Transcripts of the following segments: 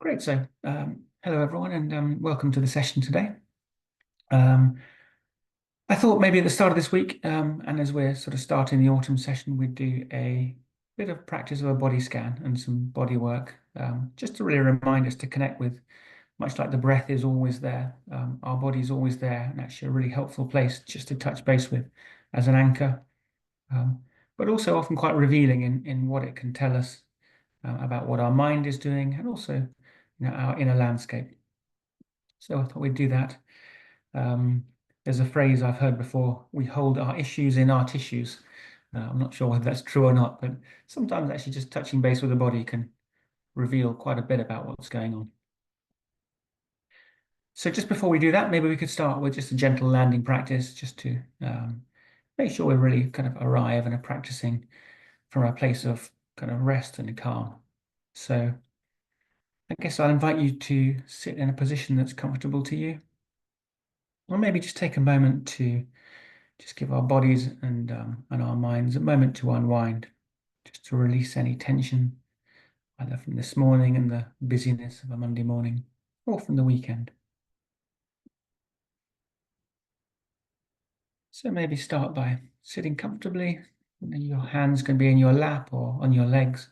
Great. Hello everyone, and welcome to the session today. Um, I thought maybe at the start of this week, and as we're sort of starting the autumn session, we'd do a bit of practice of a body scan and some body work, just to really remind us to connect with, much like the breath is always there, our body's always there, and actually a really helpful place just to touch base with as an anchor, um, but also often quite revealing in what it can tell us about what our mind is doing, and also, our inner landscape. So I thought we'd do that. There's a phrase I've heard before: we hold our issues in our tissues. I'm not sure whether that's true or not, but sometimes actually just touching base with the body can reveal quite a bit about what's going on. So just before we do that, maybe we could start with just a gentle landing practice, just to make sure we really kind of arrive and are practicing from a place of kind of rest and calm. So I guess I'll invite you to sit in a position that's comfortable to you, or maybe just take a moment to just give our bodies and our minds a moment to unwind, just to release any tension, either from this morning and the busyness of a Monday morning, or from the weekend. So maybe start by sitting comfortably. Your hands can be in your lap or on your legs.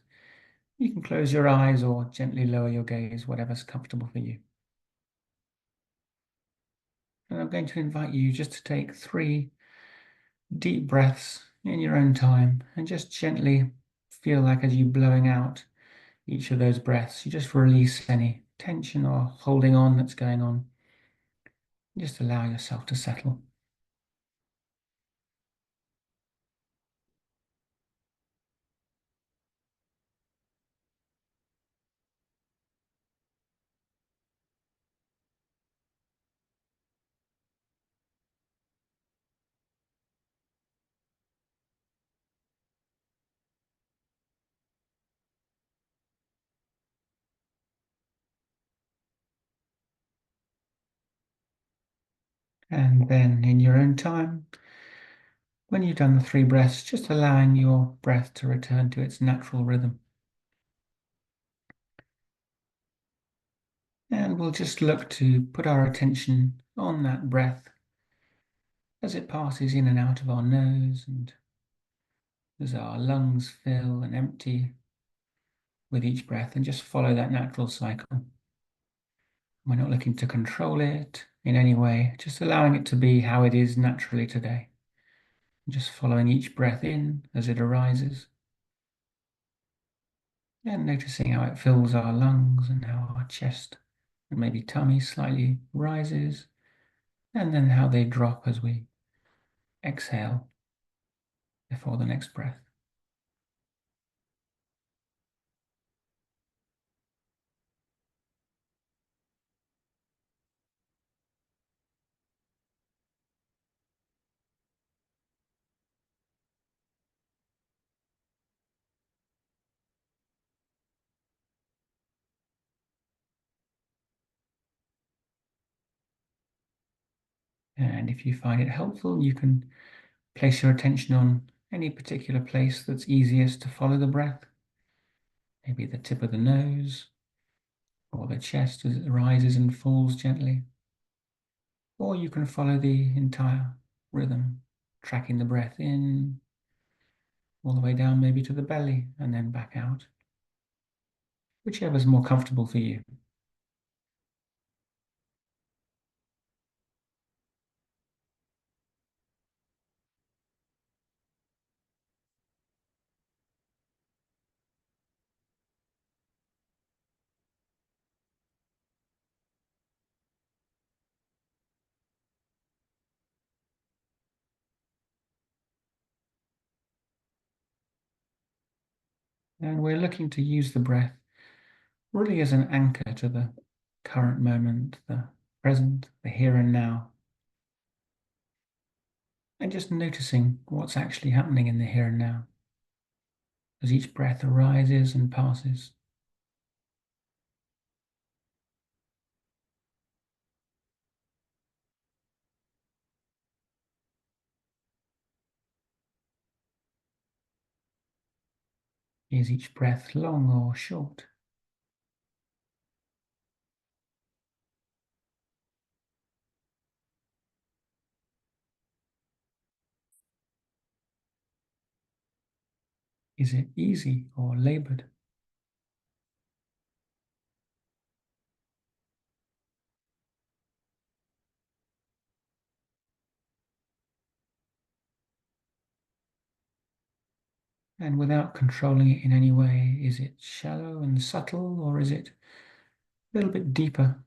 You can close your eyes or gently lower your gaze, whatever's comfortable for you. And I'm going to invite you just to take 3 deep breaths in your own time, and just gently feel like as you're blowing out each of those breaths, you just release any tension or holding on that's going on. Just allow yourself to settle. And then in your own time, when you've done the 3 breaths, just allowing your breath to return to its natural rhythm. And we'll just look to put our attention on that breath as it passes in and out of our nose, and as our lungs fill and empty with each breath, and just follow that natural cycle. We're not looking to control it in any way, just allowing it to be how it is naturally today. Just following each breath in as it arises, and noticing how it fills our lungs and how our chest and maybe tummy slightly rises, and then how they drop as we exhale before the next breath. And if you find it helpful, you can place your attention on any particular place that's easiest to follow the breath. Maybe the tip of the nose, or the chest as it rises and falls gently. Or you can follow the entire rhythm, tracking the breath in, all the way down maybe to the belly, and then back out. Whichever is more comfortable for you. And we're looking to use the breath really as an anchor to the current moment, the present, the here and now. And just noticing what's actually happening in the here and now as each breath arises and passes. Is each breath long or short? Is it easy or labored? And without controlling it in any way, is it shallow and subtle, or is it a little bit deeper?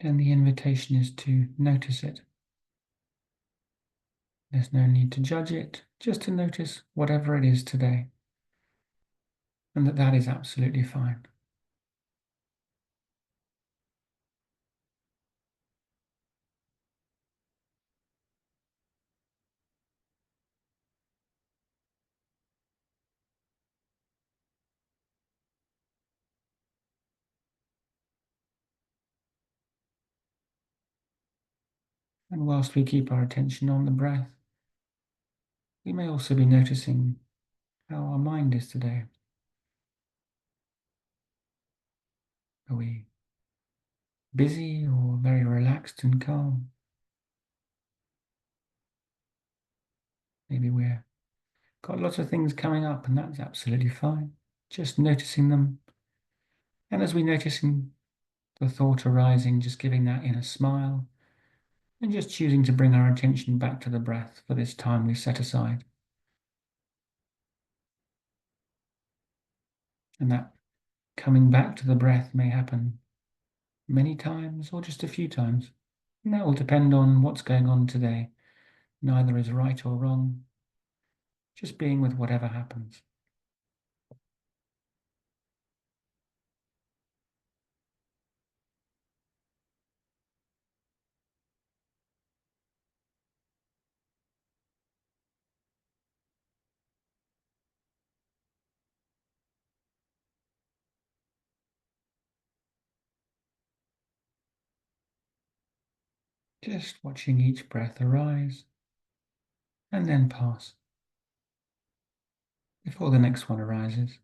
And the invitation is to notice it. There's no need to judge it, just to notice whatever it is today, and that is absolutely fine. And whilst we keep our attention on the breath, we may also be noticing how our mind is today. Are we busy or very relaxed and calm? Maybe we're got lots of things coming up, and that's absolutely fine. Just noticing them. And as we noticing the thought arising, just giving that inner smile and just choosing to bring our attention back to the breath for this time we set aside. And that coming back to the breath may happen many times or just a few times. And that will depend on what's going on today. Neither is right or wrong, just being with whatever happens. Just watching each breath arise and then pass before the next one arises.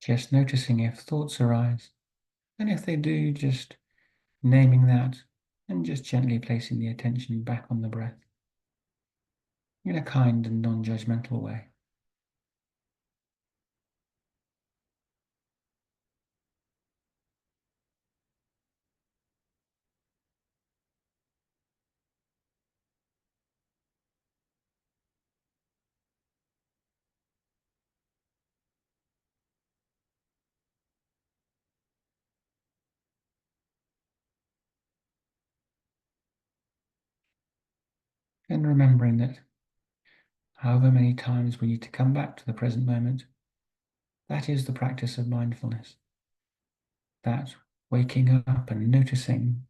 Just noticing if thoughts arise, and if they do, just naming that and just gently placing the attention back on the breath in a kind and non-judgmental way. And remembering that however many times we need to come back to the present moment, that is the practice of mindfulness. That waking up and noticing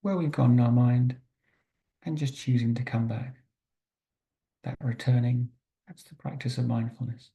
where we've gone in our mind and just choosing to come back. That returning, that's the practice of mindfulness.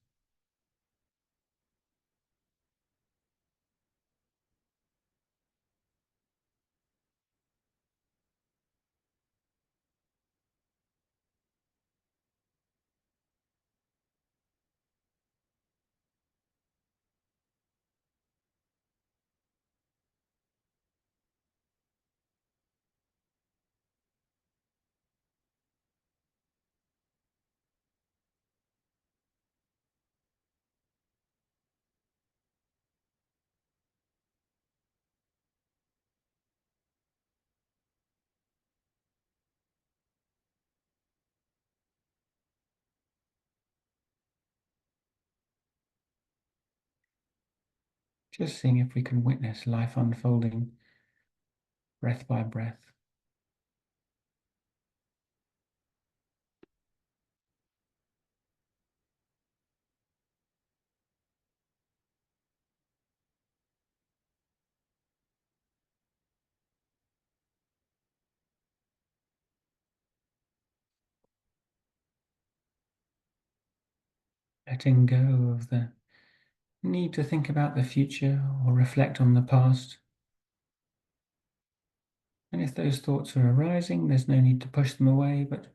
Just seeing if we can witness life unfolding breath by breath. letting go of the need to think about the future or reflect on the past. And if those thoughts are arising, there's no need to push them away, but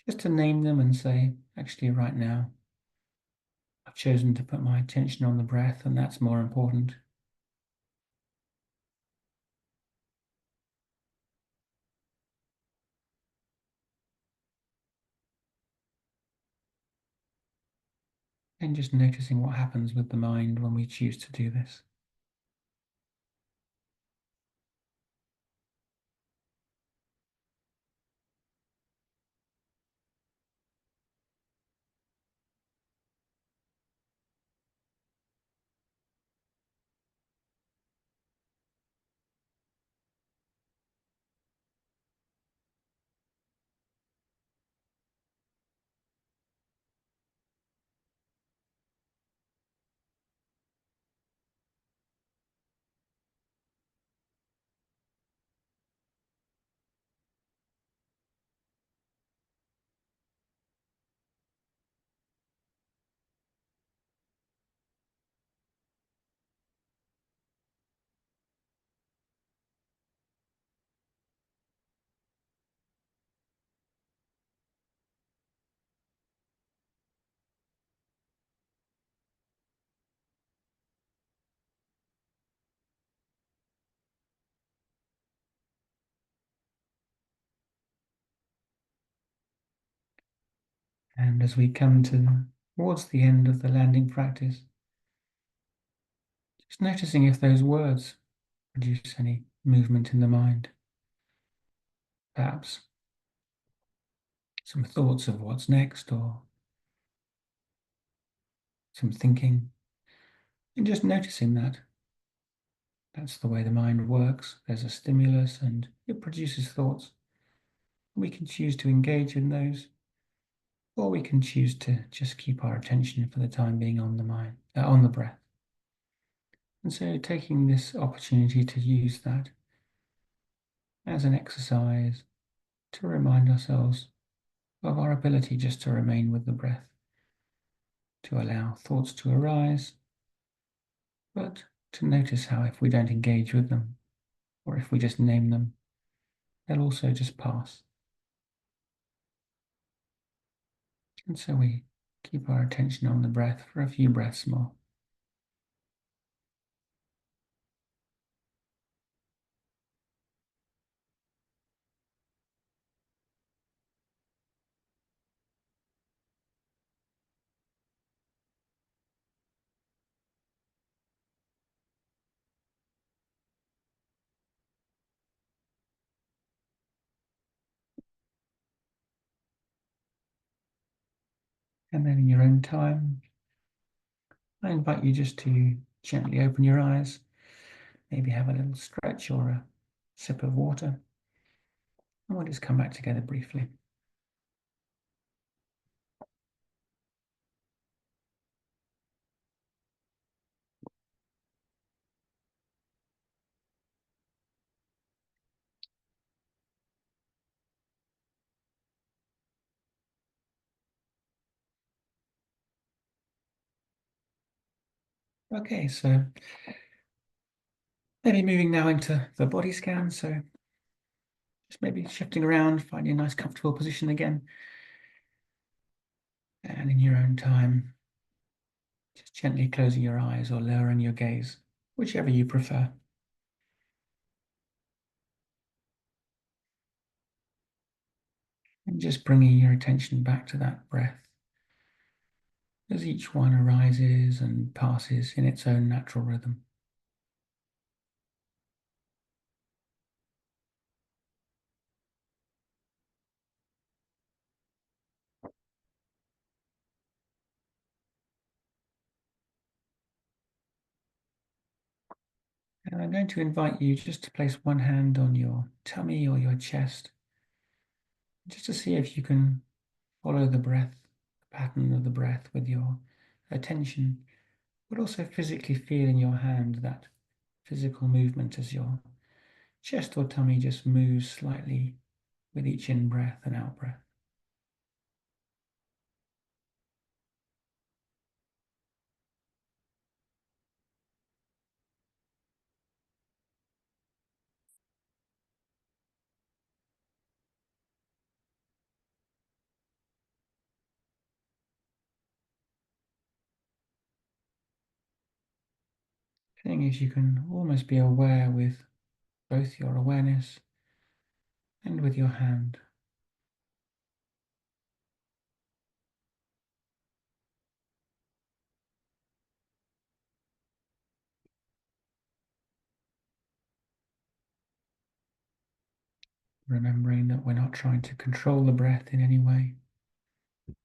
just to name them and say, actually, right now, I've chosen to put my attention on the breath, and that's more important. And just noticing what happens with the mind when we choose to do this. And as we come towards the end of the landing practice, just noticing if those words produce any movement in the mind. Perhaps some thoughts of what's next or some thinking. And just noticing that. That's the way the mind works. There's a stimulus and it produces thoughts. We can choose to engage in those, or we can choose to just keep our attention for the time being on the mind, on the breath. And so taking this opportunity to use that as an exercise to remind ourselves of our ability just to remain with the breath, to allow thoughts to arise, but to notice how if we don't engage with them, or if we just name them, they'll also just pass. And so we keep our attention on the breath for a few breaths more. And then in your own time, I invite you just to gently open your eyes, maybe have a little stretch or a sip of water, and we'll just come back together briefly. Okay, so maybe moving now into the body scan. So just maybe shifting around, finding a nice comfortable position again. And in your own time, just gently closing your eyes or lowering your gaze, whichever you prefer. And just bringing your attention back to that breath as each one arises and passes in its own natural rhythm. And I'm going to invite you just to place one hand on your tummy or your chest, just to see if you can follow the breath, the pattern of the breath with your attention, but also physically feel in your hand that physical movement as your chest or tummy just moves slightly with each in-breath and out-breath. Seeing if you can almost be aware with both your awareness and with your hand. Remembering that we're not trying to control the breath in any way,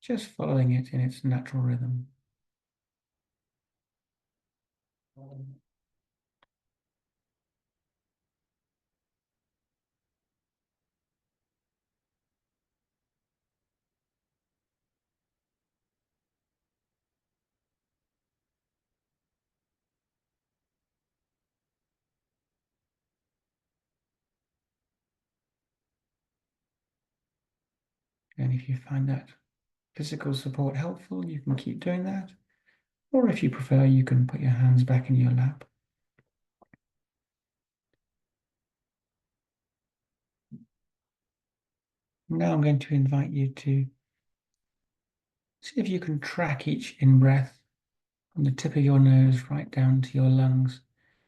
just following it in its natural rhythm. And if you find that physical support helpful, you can keep doing that. Or if you prefer, you can put your hands back in your lap. Now I'm going to invite you to see if you can track each in-breath from the tip of your nose right down to your lungs,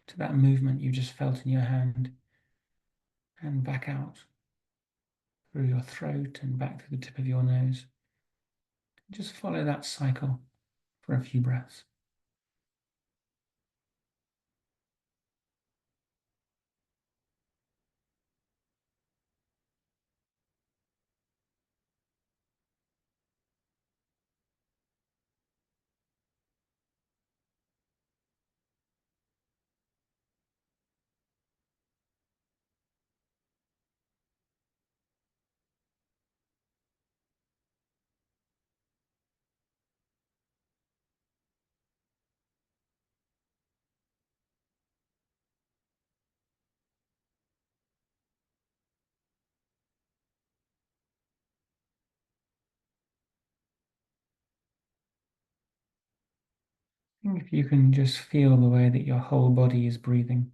to that movement you just felt in your hand, and back out through your throat and back through the tip of your nose. Just follow that cycle for a few breaths. And if you can just feel the way that your whole body is breathing.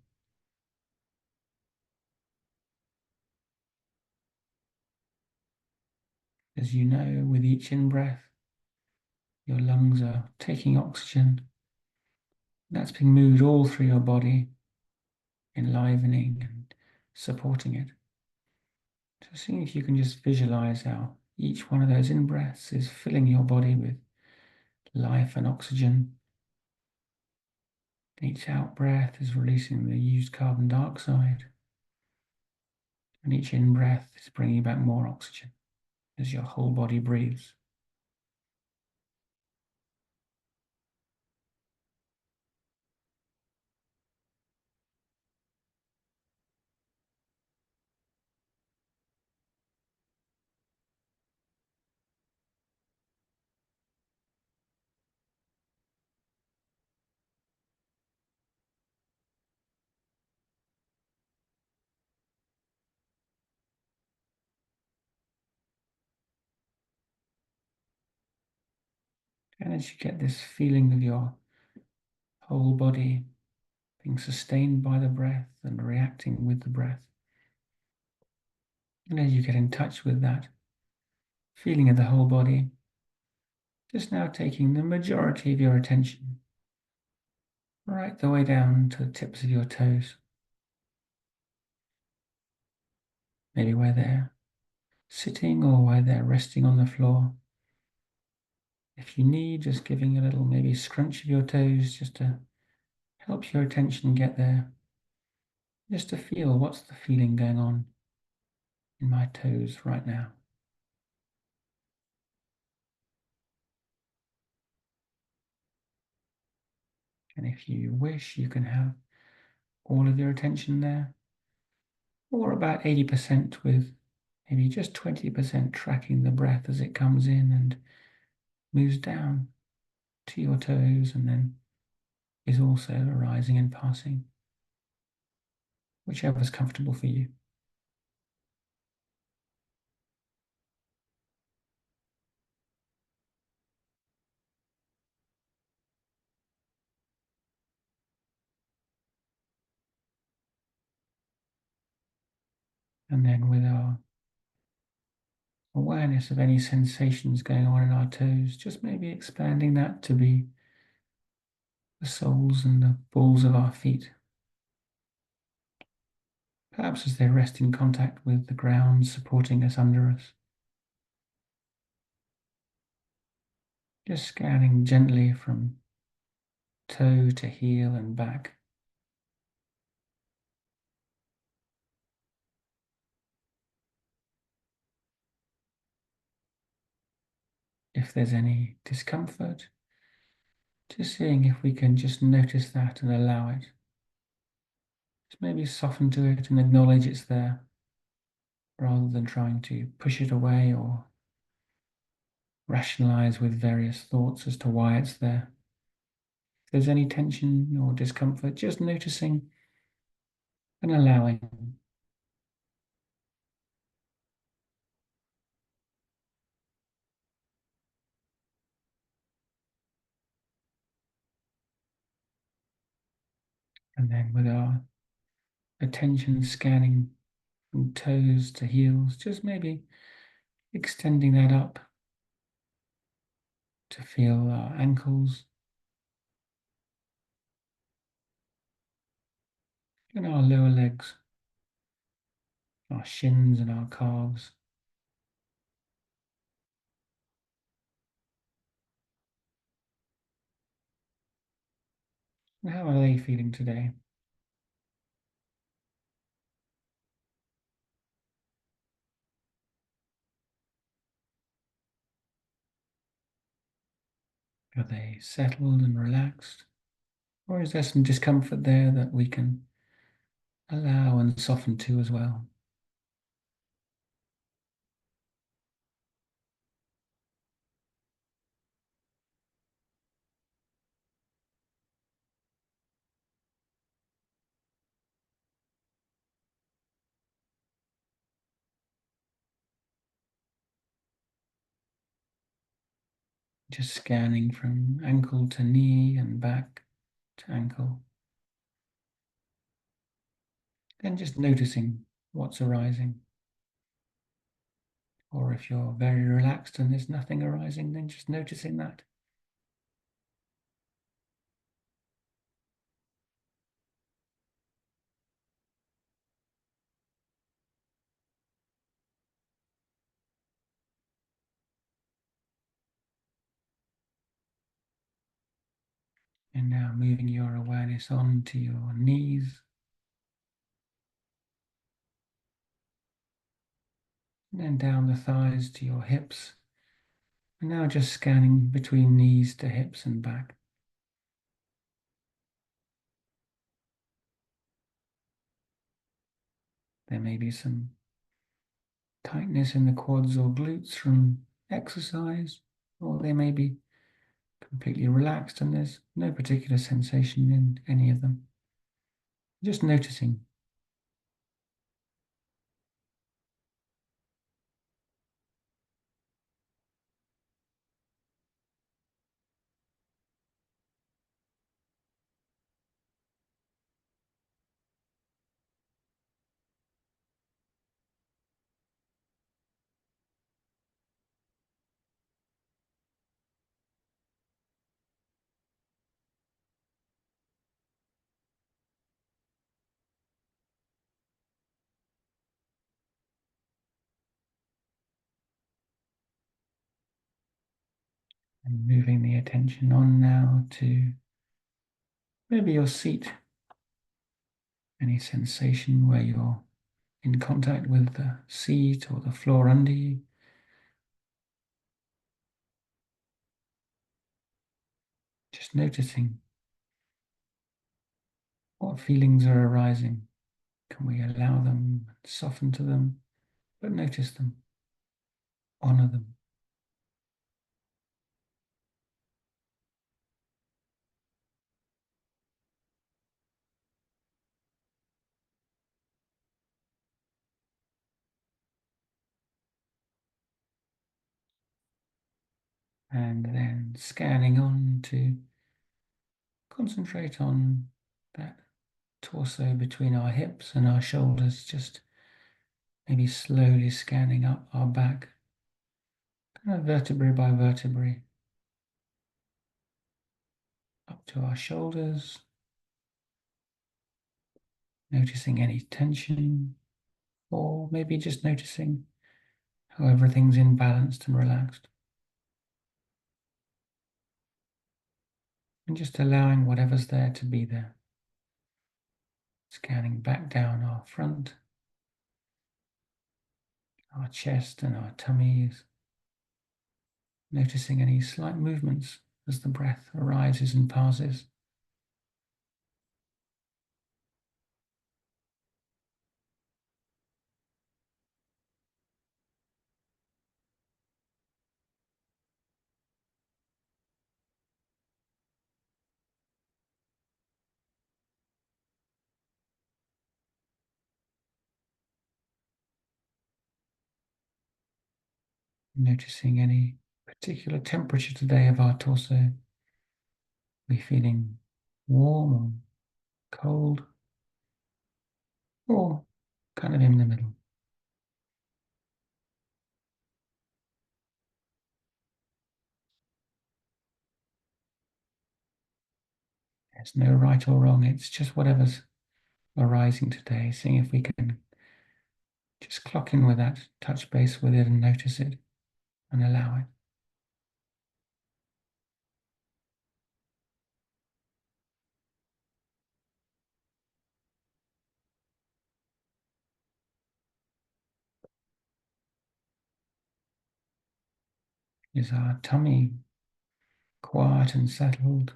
As you know, with each in-breath, your lungs are taking oxygen. That's being moved all through your body, enlivening and supporting it. So seeing if you can just visualize how each one of those in-breaths is filling your body with life and oxygen. Each out-breath is releasing the used carbon dioxide. And each in-breath is bringing back more oxygen as your whole body breathes. And as you get this feeling of your whole body being sustained by the breath and reacting with the breath, and as you get in touch with that feeling of the whole body, just now taking the majority of your attention right the way down to the tips of your toes, maybe where they're sitting or where they're resting on the floor. If you need, just giving a little maybe scrunch of your toes just to help your attention get there, just to feel what's the feeling going on in my toes right now. And if you wish, you can have all of your attention there, or about 80% with maybe just 20% tracking the breath as it comes in and moves down to your toes and then is also arising and passing, whichever's comfortable for you. And then with our awareness of any sensations going on in our toes, just maybe expanding that to be the soles and the balls of our feet, perhaps as they rest in contact with the ground supporting us under us. Just scanning gently from toe to heel and back. If there's any discomfort, just seeing if we can just notice that and allow it. Just maybe soften to it and acknowledge it's there, rather than trying to push it away or rationalize with various thoughts as to why it's there. If there's any tension or discomfort, just noticing and allowing. And then with our attention scanning from toes to heels, just maybe extending that up to feel our ankles and our lower legs, our shins and our calves. And how are they feeling today? Are they settled and relaxed? Or is there some discomfort there that we can allow and soften to as well? Just scanning from ankle to knee and back to ankle. Then just noticing what's arising. Or if you're very relaxed and there's nothing arising, then just noticing that. And now moving your awareness on to your knees, and then down the thighs to your hips. And now just scanning between knees to hips and back. There may be some tightness in the quads or glutes from exercise, or they may be completely relaxed and there's no particular sensation in any of them. Just noticing. And moving the attention on now to maybe your seat. Any sensation where you're in contact with the seat or the floor under you. Just noticing what feelings are arising. Can we allow them, soften to them, but notice them, honor them. And then scanning on to concentrate on that torso between our hips and our shoulders, just maybe slowly scanning up our back, kind of vertebrae by vertebrae, up to our shoulders, noticing any tension, or maybe just noticing how everything's in balanced and relaxed. And just allowing whatever's there to be there. Scanning back down our front, our chest and our tummies, noticing any slight movements as the breath arises and passes. Noticing any particular temperature today of our torso. We feeling warm or cold, or kind of in the middle. There's no right or wrong, it's just whatever's arising today, seeing if we can just clock in with that, touch base with it and notice it and allow it. Is our tummy quiet and settled,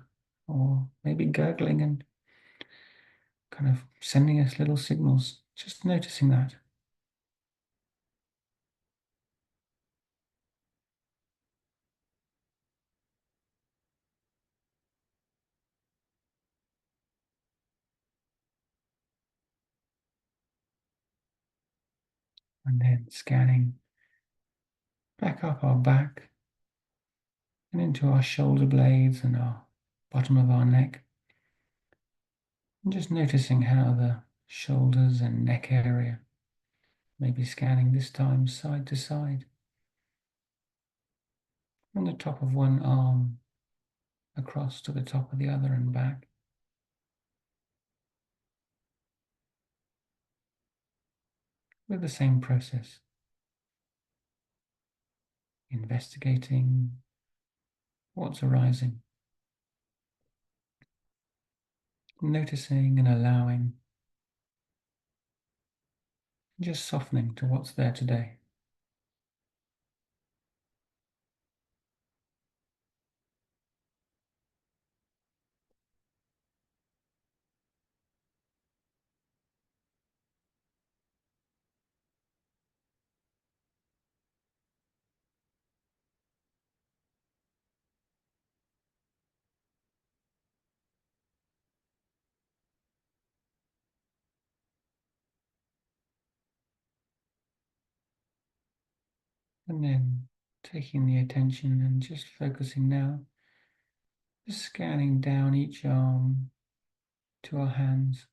or maybe gurgling and kind of sending us little signals? Just noticing that. And then scanning back up our back and into our shoulder blades and our bottom of our neck. And just noticing how the shoulders and neck area, maybe scanning this time side to side, from the top of one arm across to the top of the other and back. With the same process, investigating what's arising, noticing and allowing, just softening to what's there today. And then taking the attention and just focusing now, just scanning down each arm to our hands,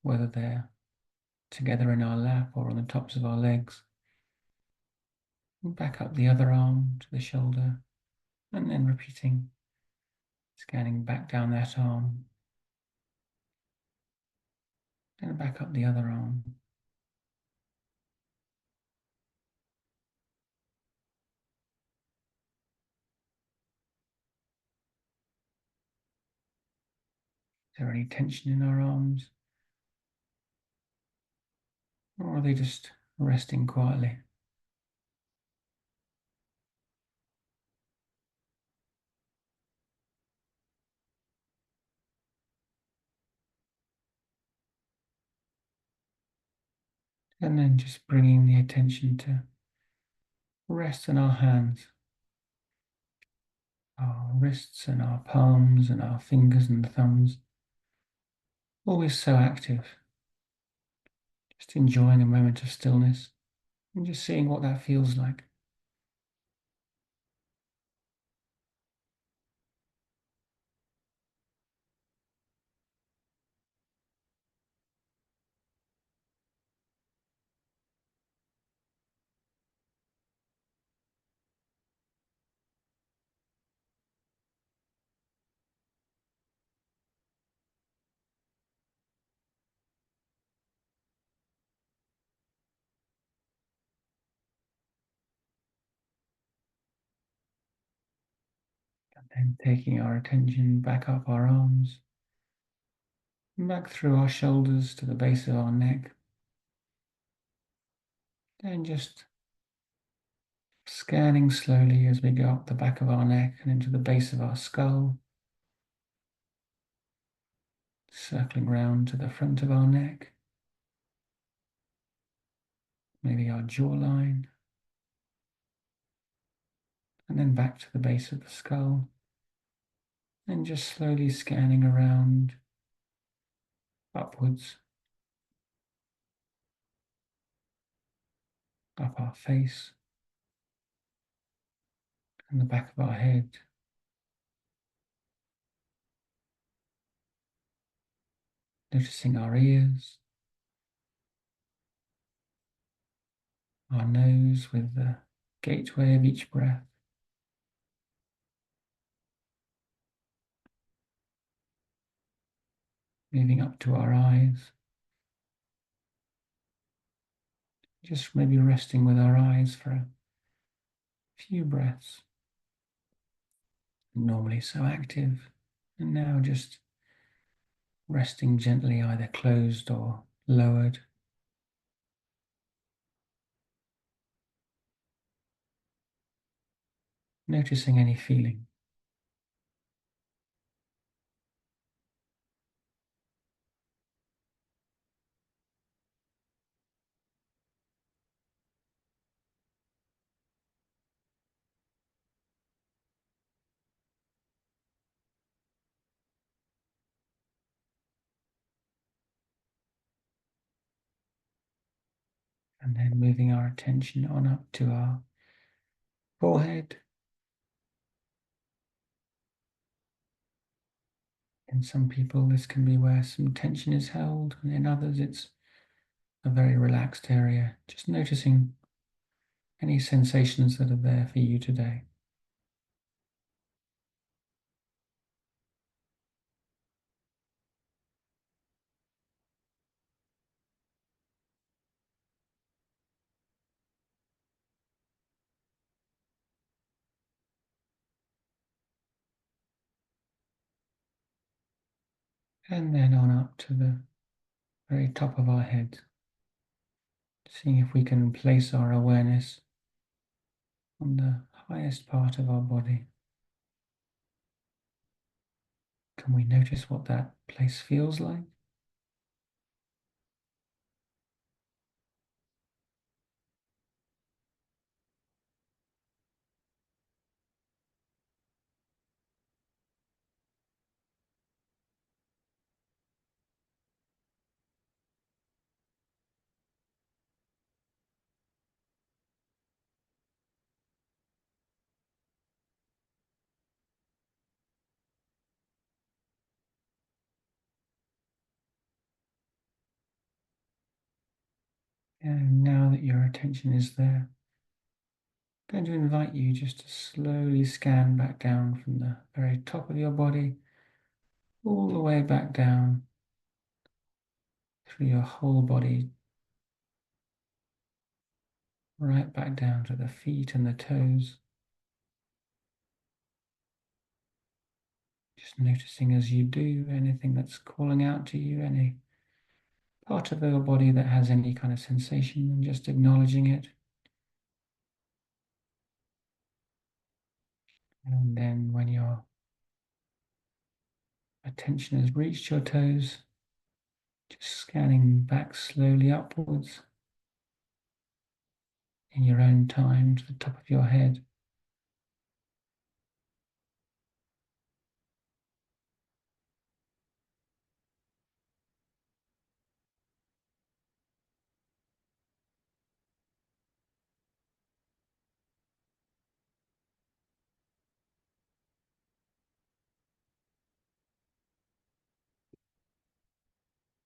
whether they're together in our lap or on the tops of our legs. And back up the other arm to the shoulder, and then repeating, scanning back down that arm, and back up the other arm. Is there any tension in our arms? Or are they just resting quietly? And then just bringing the attention to rest in our hands, our wrists and our palms and our fingers and thumbs, always so active. Just enjoying a moment of stillness and just seeing what that feels like. And taking our attention back up our arms, back through our shoulders to the base of our neck, and just scanning slowly as we go up the back of our neck and into the base of our skull, circling round to the front of our neck, maybe our jawline, and then back to the base of the skull, and just slowly scanning around upwards, up our face and the back of our head, noticing our ears, our nose with the gateway of each breath, moving up to our eyes, just maybe resting with our eyes for a few breaths. Normally so active, and now just resting gently, either closed or lowered. Noticing any feeling. And then moving our attention on up to our forehead. In some people, this can be where some tension is held, and in others, it's a very relaxed area. Just noticing any sensations that are there for you today. And then on up to the very top of our head, seeing if we can place our awareness on the highest part of our body. Can we notice what that place feels like? And now that your attention is there, I'm going to invite you just to slowly scan back down from the very top of your body, all the way back down through your whole body, right back down to the feet and the toes. Just noticing as you do anything that's calling out to you, any part of your body that has any kind of sensation, and just acknowledging it. And then when your attention has reached your toes, just scanning back slowly upwards in your own time to the top of your head.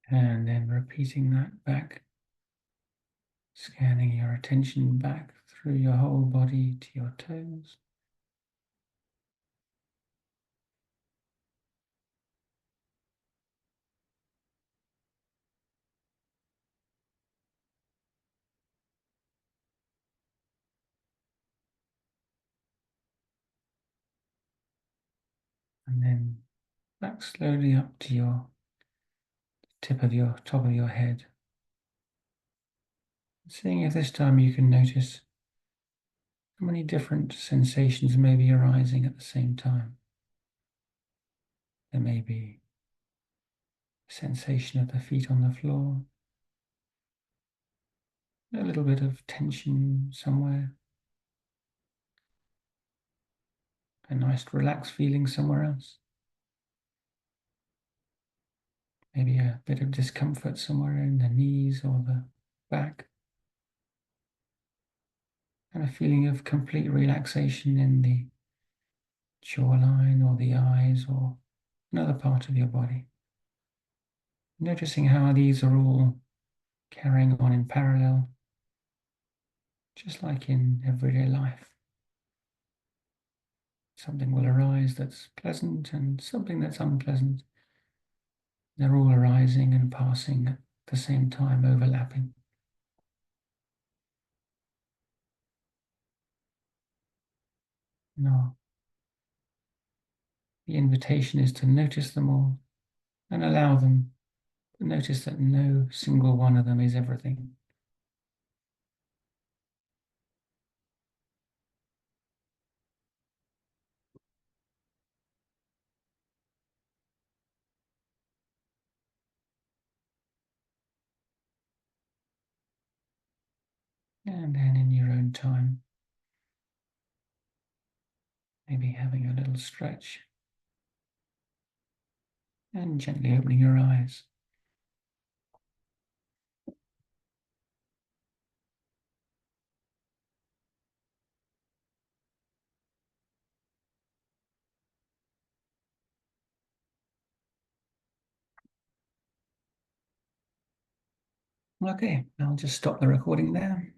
And then repeating that back, scanning your attention back through your whole body to your toes. And then back slowly up to your top of your head. Seeing if this time you can notice how many different sensations may be arising at the same time. There may be a sensation of the feet on the floor, a little bit of tension somewhere, a nice relaxed feeling somewhere else, maybe a bit of discomfort somewhere in the knees or the back, and a feeling of complete relaxation in the jawline or the eyes or another part of your body. Noticing how these are all carrying on in parallel, just like in everyday life. Something will arise that's pleasant and something that's unpleasant. They're all arising and passing at the same time, overlapping. No, the invitation is to notice them all and allow them to notice that no single one of them is everything. And then in your own time, maybe having a little stretch and gently opening your eyes. Okay, I'll just stop the recording there.